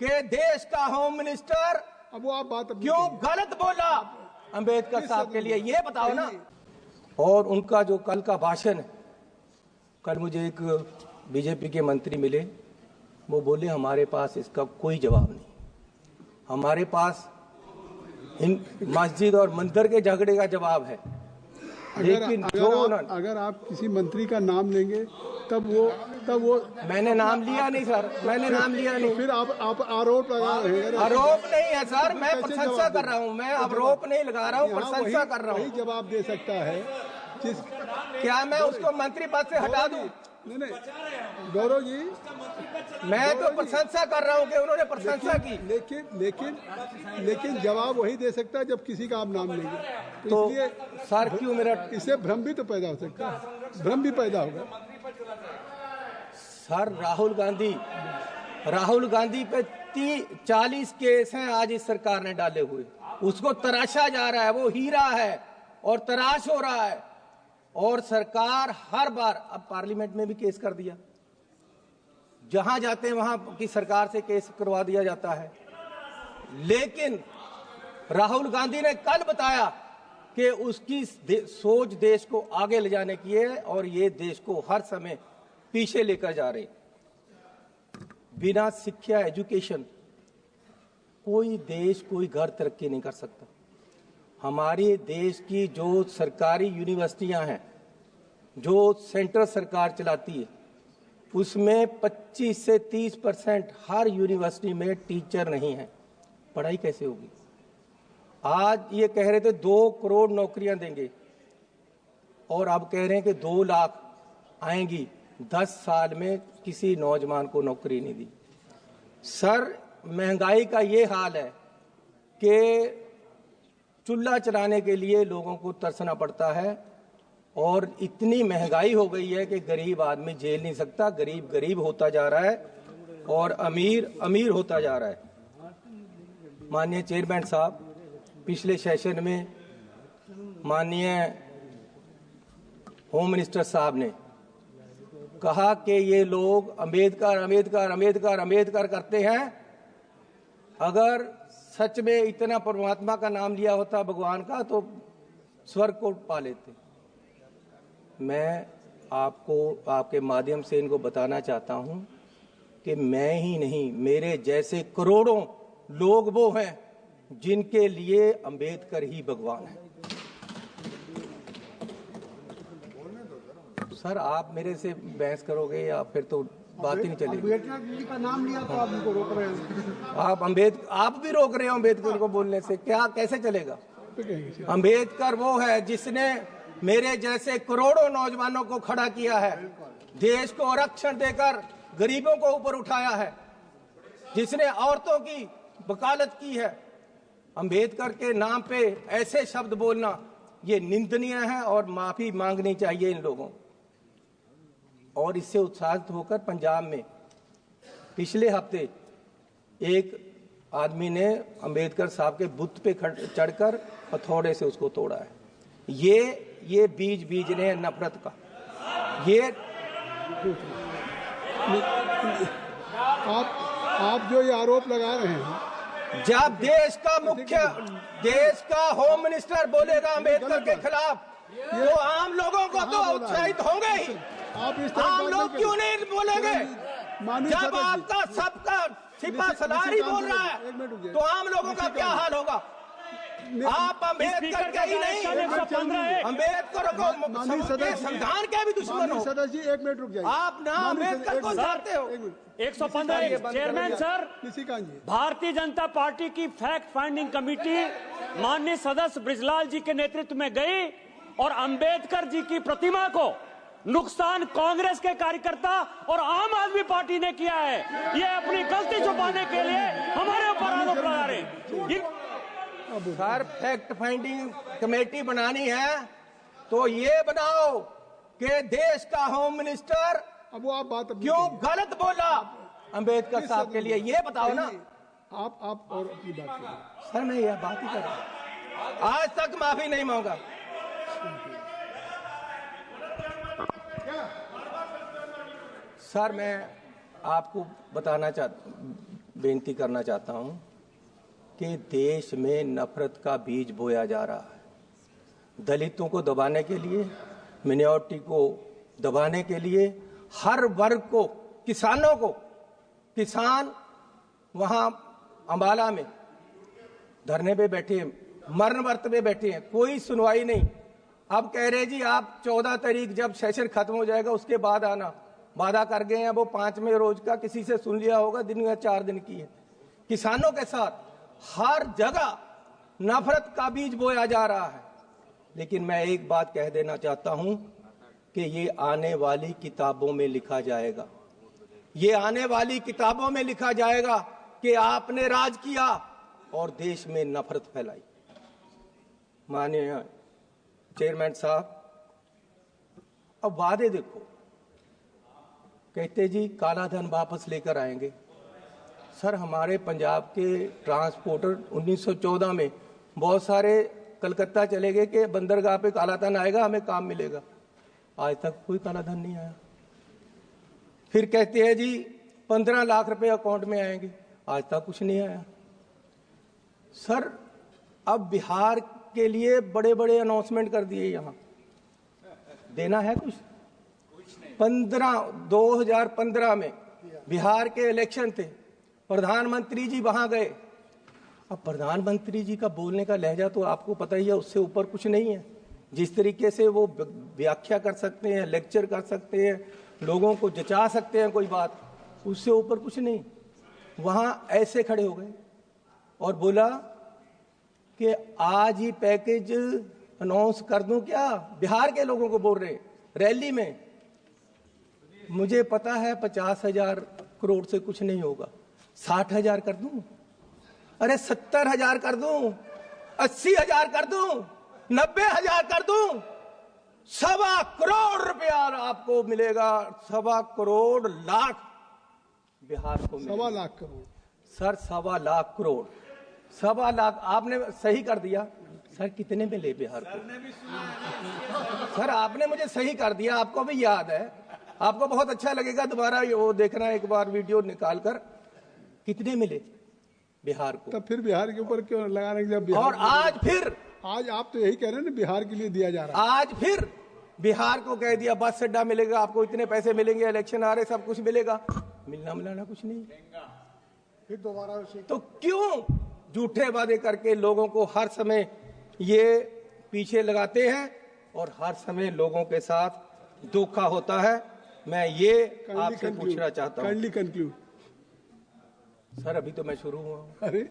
कि देश का होम मिनिस्टर अब वो आप बात क्यों गलत बोला अंबेडकर साहब के लिए, ये बताओ ना। और उनका जो कल का भाषण है, कल मुझे एक बीजेपी के मंत्री मिले, वो बोले हमारे पास इसका कोई जवाब नहीं, हमारे पास मस्जिद और मंदिर के झगड़े का जवाब है। लेकिन अगर आप किसी मंत्री का नाम लेंगे तब वो मैंने नाम लिया नहीं सर, मैंने नाम लिया नहीं। तो फिर आप आरोप लगा रहे हैं। आरोप नहीं है सर, मैं प्रशंसा कर रहा हूँ, मैं आरोप नहीं लगा रहा हूँ, प्रशंसा कर रहा हूँ। जवाब दे सकता है क्या मैं उसको मंत्री पद से हटा दूं? नहीं गौरव जी, मैं तो प्रशंसा कर रहा हूँ कि उन्होंने प्रशंसा की। लेकिन जवाब वही दे सकता है जब किसी का आप नाम लेंगे। तो इसलिए सर क्यों मेरा इससे भ्रम भी तो पैदा हो सकता है, भ्रम भी पैदा होगा। सर राहुल गांधी पे 40 केस हैं आज इस सरकार ने डाले हुए, उसको तराशा जा रहा है, वो हीरा है और तराश हो रहा है। और सरकार हर बार, अब पार्लियामेंट में भी केस कर दिया, जहां जाते हैं वहां की सरकार से केस करवा दिया जाता है। लेकिन राहुल गांधी ने कल बताया कि उसकी सोच देश को आगे ले जाने की है और ये देश को हर समय पीछे लेकर जा रहे। बिना शिक्षा, एजुकेशन कोई देश, कोई घर तरक्की नहीं कर सकता। हमारे देश की जो सरकारी यूनिवर्सिटियां हैं, जो सेंट्रल सरकार चलाती है, उसमें 25 से 30% हर यूनिवर्सिटी में टीचर नहीं है। पढ़ाई कैसे होगी? आज ये कह रहे थे 2 करोड़ नौकरियां देंगे और अब कह रहे हैं कि 2 लाख आएंगी। 10 साल में किसी नौजवान को नौकरी नहीं दी। सर, महंगाई का ये हाल है कि चूल्हा चलाने के लिए लोगों को तरसना पड़ता है और इतनी महंगाई हो गई है कि गरीब आदमी झेल नहीं सकता। गरीब गरीब होता जा रहा है और अमीर अमीर होता जा रहा है। माननीय चेयरमैन साहब, पिछले सेशन में माननीय होम मिनिस्टर साहब ने कहा कि ये लोग अंबेडकर अंबेडकर अंबेडकर अंबेडकर करते हैं। अगर सच में इतना परमात्मा का नाम लिया होता, भगवान का, तो स्वर्ग को पा लेते। मैं आपको आपके माध्यम से इनको बताना चाहता हूं कि मैं ही नहीं, मेरे जैसे करोड़ों लोग वो हैं जिनके लिए अंबेडकर ही भगवान है। सर, आप मेरे से बहस करोगे या फिर तो बात ही नहीं चलेगी। अंबेडकर जी का नाम लिया तो आप उनको रोक रहे हैं। आप भी रोक रहे हो अंबेडकर को बोलने से, क्या कैसे चलेगा? अंबेडकर वो है जिसने मेरे जैसे करोड़ों नौजवानों को खड़ा किया है, देश को आरक्षण देकर गरीबों को ऊपर उठाया है, जिसने औरतों की वकालत की है। अंबेडकर के नाम पे ऐसे शब्द बोलना ये निंदनीय है और माफी मांगनी चाहिए इन लोगों। और इससे उत्साहित होकर पंजाब में पिछले हफ्ते एक आदमी ने अंबेडकर साहब के बुत पे चढ़कर हथौड़े से उसको तोड़ा है। ये बीज ने नफरत का। ये आप जो ये आरोप लगा रहे हैं, जब देश का होम मिनिस्टर बोलेगा अंबेडकर के खिलाफ, तो आम लोगों को तो उत्साहित होंगे ही। आम लोग क्यों नहीं बोलेंगे? जब आपका सबका सिपा सलार ही बोल रहा है तो आम लोगों का क्या हाल होगा? आप अंबेडकर के ही नहीं, अंबेडकर को संविधान के भी दुश्मन हो। सदस्य जी, 1 मिनट रुक जाइए। आप ना अंबेडकर को चाहते हो। 115 chairman sir, Bharatiya Janata party की फैक्ट फाइंडिंग कमेटी माननीय सदस्य ब्रिजलाल जी के नेतृत्व में गई और अंबेडकर जी की प्रतिमा को नुकसान कांग्रेस के कार्यकर्ता और आम आदमी पार्टी ने किया है। ये अपनी गलती छुपाने के लिए हमारे ऊपर आरोप लगा रहे हैं। सर, फैक्ट फाइंडिंग कमेटी बनानी है तो ये बनाओ कि देश का होम मिनिस्टर अब वो आप बात क्यों गलत बोला अंबेडकर साहब के लिए, ये बताओ ना। आप और अपनी बात करें। सर, मैं यह बात ही कर रहा हूं, आज तक माफी नहीं मांगा। सर, मैं आपको बताना बेनती करना चाहता हूं कि देश में नफरत का बीज बोया जा रहा है। दलितों को दबाने के लिए, मिनॉरिटी को दबाने के लिए, हर वर्ग को, किसानों को, किसान वहां अंबाला में धरने पे बैठे हैं, मरण वर्त पे बैठे हैं, कोई सुनवाई नहीं। अब कह रहे जी आप 14 तारीख जब सेशन खत्म हो जाएगा उसके बाद आना, वादा कर गए हैं। वो 5वें रोज का किसी से सुन लिया होगा, दिन या 4 दिन की है। किसानों के साथ हर जगह नफरत का बीज बोया जा रहा है। लेकिन मैं एक बात कह देना चाहता हूं कि ये आने वाली किताबों में लिखा जाएगा, ये आने वाली किताबों में लिखा जाएगा कि आपने राज किया और देश में नफरत फैलाई। माननीय चेयरमैन साहब, अब वादे देखो, कहते जी काला धन वापस लेकर आएंगे। सर, हमारे पंजाब के ट्रांसपोर्टर 1914 में बहुत सारे कलकत्ता चले गए कि बंदरगाह पे काला धन आएगा, हमें काम मिलेगा। आज तक कोई काला धन नहीं आया। फिर कहते हैं जी 15 लाख रुपए अकाउंट में आएंगे, आज तक कुछ नहीं आया। सर, अब बिहार के लिए बड़े बड़े अनाउंसमेंट कर दिए, यहां देना है कुछ 2015 में बिहार के इलेक्शन थे, प्रधानमंत्री जी वहां गए। अब प्रधानमंत्री जी का बोलने का लहजा तो आपको पता ही है, उससे ऊपर कुछ नहीं है। जिस तरीके से वो व्याख्या कर सकते हैं, लेक्चर कर सकते हैं, लोगों को जचा सकते हैं कोई बात, उससे ऊपर कुछ नहीं। वहां ऐसे खड़े हो गए और बोला कि आज ही पैकेज अनाउंस कर दूं क्या। बिहार के लोगों को बोल रहे रैली में। मुझे पता है 50,000 करोड़ से कुछ नहीं होगा, 60,000 कर दूं, अरे 70,000 कर दूं, 80,000 कर दूं, 90,000 कर दूं, 1.25 करोड़ रुपया आपको मिलेगा। 1.25 करोड़ लाख बिहार को मिलेगा। 1.25 लाख करोड़ सर, 1.25 लाख करोड़, 1.25 लाख आपने सही कर दिया। सर, कितने मिले बिहार को? सर, आपने मुझे सही कर दिया, आपको भी याद है, आपको बहुत अच्छा लगेगा दोबारा वो देखना एक बार वीडियो निकाल कर। कितने मिले बिहार को? तब फिर बिहार के ऊपर क्यों लगाने जब बिहार, और आज फिर, आज आप तो यही कह रहे हैं ना बिहार के लिए दिया जा रहा है। आज फिर बिहार को कह दिया बस अड्डा मिलेगा आपको, इतने पैसे मिलेंगे, इलेक्शन आ रहे, सब कुछ मिलेगा। मिलना मिलाना कुछ नहीं। फिर दोबारा तो क्यों झूठे वादे करके लोगों को हर समय ये पीछे लगाते हैं और हर समय लोगों के साथ धोखा होता है। मैं ये आपसे पूछना चाहता हूँ। Kindly conclude. सर, अभी तो मैं शुरू हुआ हूँ। अरे